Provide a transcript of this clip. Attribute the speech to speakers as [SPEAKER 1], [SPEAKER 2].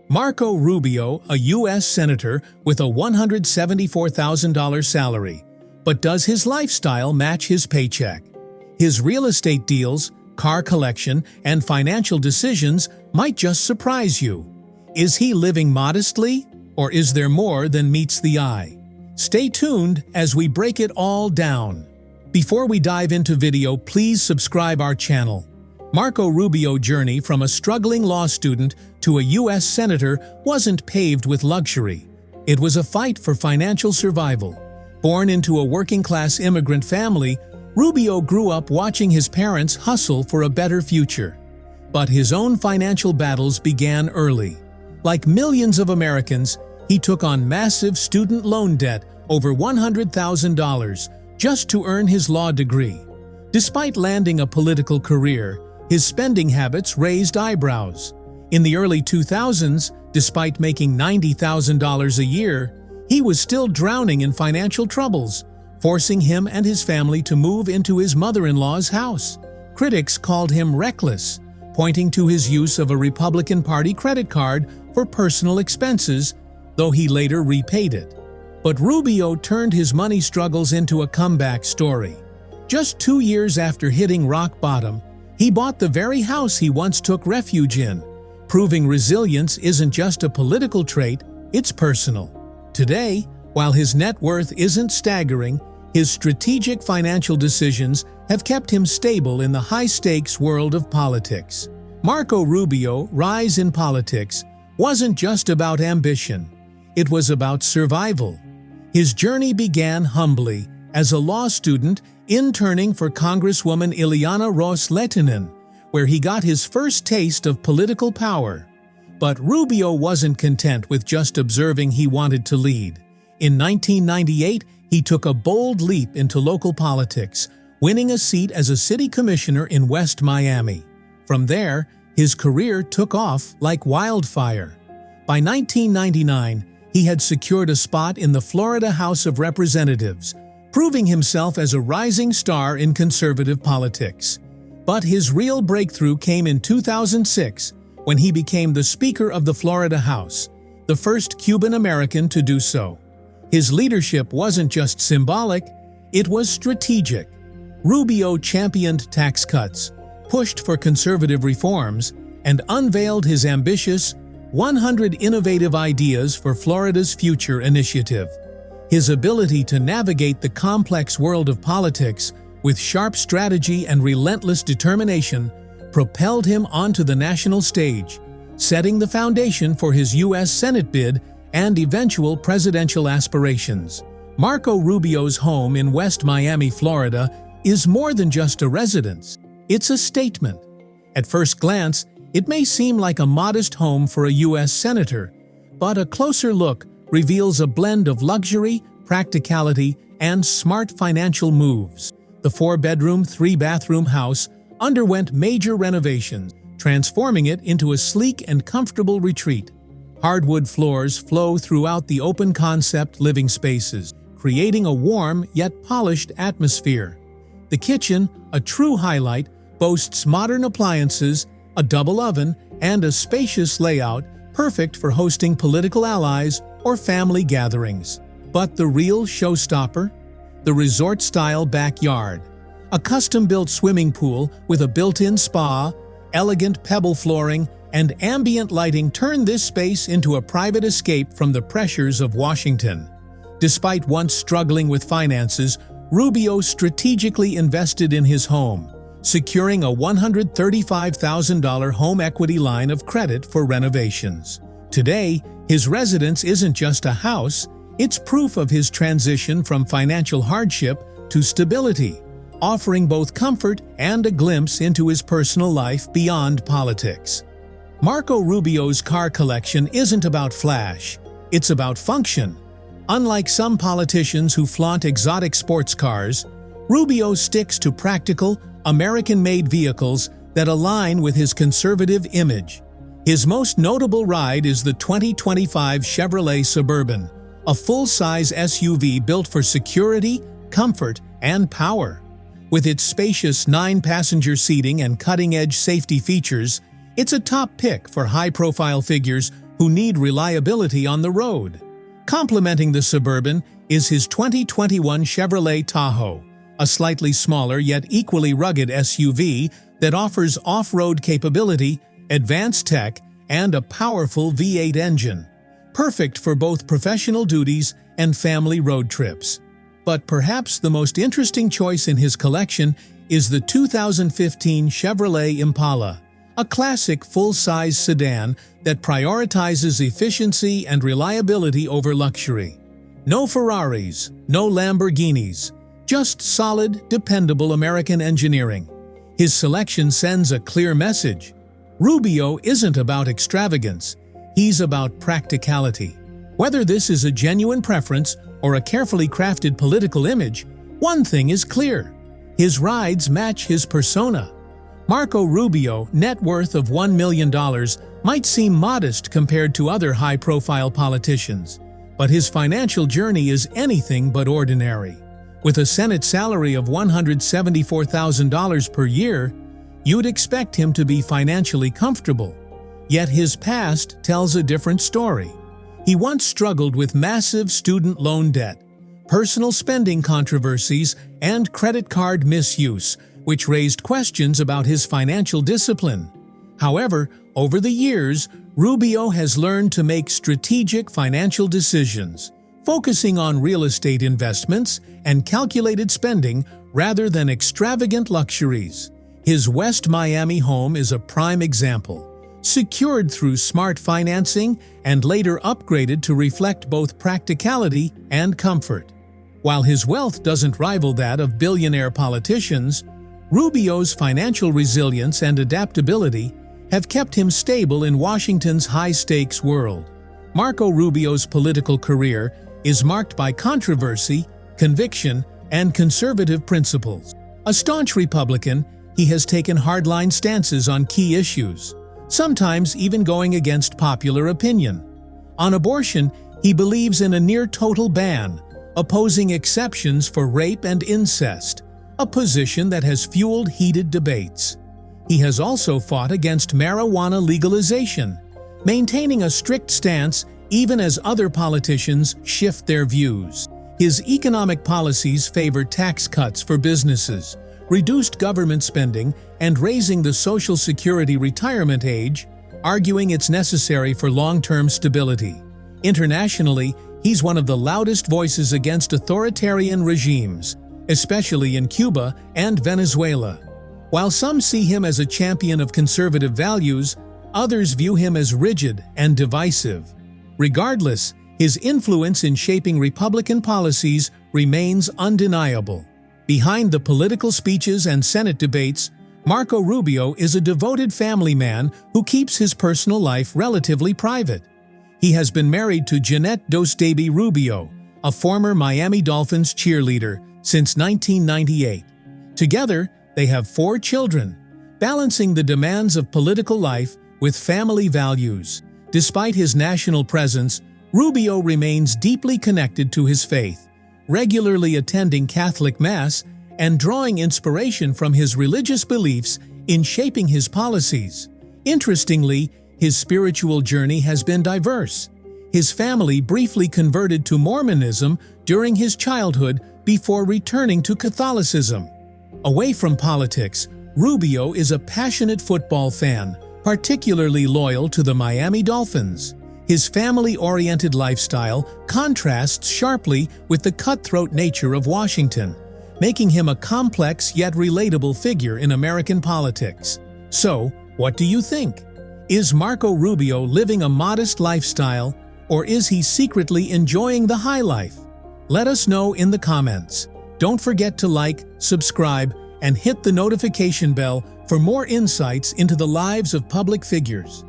[SPEAKER 1] Marco Rubio, a U.S. senator with a $174,000 salary. But does his lifestyle match his paycheck? His real estate deals, car collection, and financial decisions might just surprise you. Is he living modestly, or is there more than meets the eye? Stay tuned as we break it all down. Before we dive into video, please subscribe our channel. Marco Rubio's journey from a struggling law student to a U.S. senator wasn't paved with luxury. It was a fight for financial survival. Born into a working-class immigrant family, Rubio grew up watching his parents hustle for a better future. But his own financial battles began early. Like millions of Americans, he took on massive student loan debt, over $100,000, just to earn his law degree. Despite landing a political career, his spending habits raised eyebrows. In the early 2000s, despite making $90,000 a year, he was still drowning in financial troubles, forcing him and his family to move into his mother-in-law's house. Critics called him reckless, pointing to his use of a Republican Party credit card for personal expenses, though he later repaid it. But Rubio turned his money struggles into a comeback story. Just 2 years after hitting rock bottom, he bought the very house he once took refuge in, proving resilience isn't just a political trait, it's personal. Today, while his net worth isn't staggering, his strategic financial decisions have kept him stable in the high-stakes world of politics. Marco Rubio's rise in politics wasn't just about ambition, it was about survival. His journey began humbly as a law student interning for Congresswoman Ileana Ros-Lehtinen, where he got his first taste of political power. But Rubio wasn't content with just observing. He wanted to lead. In 1998, he took a bold leap into local politics, winning a seat as a city commissioner in West Miami. From there, his career took off like wildfire. By 1999, he had secured a spot in the Florida House of Representatives, proving himself as a rising star in conservative politics. But his real breakthrough came in 2006, when he became the Speaker of the Florida House, the first Cuban-American to do so. His leadership wasn't just symbolic, it was strategic. Rubio championed tax cuts, pushed for conservative reforms, and unveiled his ambitious 100 Innovative Ideas for Florida's Future initiative. His ability to navigate the complex world of politics with sharp strategy and relentless determination propelled him onto the national stage, setting the foundation for his U.S. Senate bid and eventual presidential aspirations. Marco Rubio's home in West Miami, Florida, is more than just a residence. It's a statement. At first glance, it may seem like a modest home for a U.S. senator, but a closer look reveals a blend of luxury, practicality, and smart financial moves. The 4-bedroom, 3-bathroom house underwent major renovations, transforming it into a sleek and comfortable retreat. Hardwood floors flow throughout the open-concept living spaces, creating a warm yet polished atmosphere. The kitchen, a true highlight, boasts modern appliances, a double oven, and a spacious layout perfect for hosting political allies or family gatherings. But the real showstopper? The resort-style backyard. A custom-built swimming pool with a built-in spa, elegant pebble flooring, and ambient lighting turn this space into a private escape from the pressures of Washington. Despite once struggling with finances, Rubio strategically invested in his home, securing a $135,000 home equity line of credit for renovations. Today, his residence isn't just a house, it's proof of his transition from financial hardship to stability, offering both comfort and a glimpse into his personal life beyond politics. Marco Rubio's car collection isn't about flash, it's about function. Unlike some politicians who flaunt exotic sports cars, Rubio sticks to practical, American-made vehicles that align with his conservative image. His most notable ride is the 2025 Chevrolet Suburban, a full-size SUV built for security, comfort, and power. With its spacious 9-passenger seating and cutting-edge safety features, it's a top pick for high-profile figures who need reliability on the road. Complementing the Suburban is his 2021 Chevrolet Tahoe, a slightly smaller yet equally rugged SUV that offers off-road capability, advanced tech, and a powerful V8 engine, perfect for both professional duties and family road trips. But perhaps the most interesting choice in his collection is the 2015 Chevrolet Impala, a classic full-size sedan that prioritizes efficiency and reliability over luxury. No Ferraris, no Lamborghinis, just solid, dependable American engineering. His selection sends a clear message. Rubio isn't about extravagance, he's about practicality. Whether this is a genuine preference or a carefully crafted political image, one thing is clear: his rides match his persona. Marco Rubio, net worth of $1 million, might seem modest compared to other high-profile politicians, but his financial journey is anything but ordinary. With a Senate salary of $174,000 per year, you'd expect him to be financially comfortable. Yet his past tells a different story. He once struggled with massive student loan debt, personal spending controversies, and credit card misuse, which raised questions about his financial discipline. However, over the years, Rubio has learned to make strategic financial decisions, focusing on real estate investments and calculated spending rather than extravagant luxuries. His West Miami home is a prime example, secured through smart financing and later upgraded to reflect both practicality and comfort. While his wealth doesn't rival that of billionaire politicians, Rubio's financial resilience and adaptability have kept him stable in Washington's high-stakes world. Marco Rubio's political career is marked by controversy, conviction, and conservative principles. A staunch Republican, he has taken hardline stances on key issues, sometimes even going against popular opinion. On abortion, he believes in a near-total ban, opposing exceptions for rape and incest, a position that has fueled heated debates. He has also fought against marijuana legalization, maintaining a strict stance even as other politicians shift their views. His economic policies favor tax cuts for businesses, reduced government spending, and raising the Social Security retirement age, arguing it's necessary for long-term stability. Internationally, he's one of the loudest voices against authoritarian regimes, especially in Cuba and Venezuela. While some see him as a champion of conservative values, others view him as rigid and divisive. Regardless, his influence in shaping Republican policies remains undeniable. Behind the political speeches and Senate debates, Marco Rubio is a devoted family man who keeps his personal life relatively private. He has been married to Jeanette Dosteby Rubio, a former Miami Dolphins cheerleader, since 1998. Together, they have 4 children, balancing the demands of political life with family values. Despite his national presence, Rubio remains deeply connected to his faith, regularly attending Catholic Mass and drawing inspiration from his religious beliefs in shaping his policies. Interestingly, his spiritual journey has been diverse. His family briefly converted to Mormonism during his childhood before returning to Catholicism. Away from politics, Rubio is a passionate football fan, particularly loyal to the Miami Dolphins. His family-oriented lifestyle contrasts sharply with the cutthroat nature of Washington, making him a complex yet relatable figure in American politics. So, what do you think? Is Marco Rubio living a modest lifestyle, or is he secretly enjoying the high life? Let us know in the comments. Don't forget to like, subscribe, and hit the notification bell for more insights into the lives of public figures.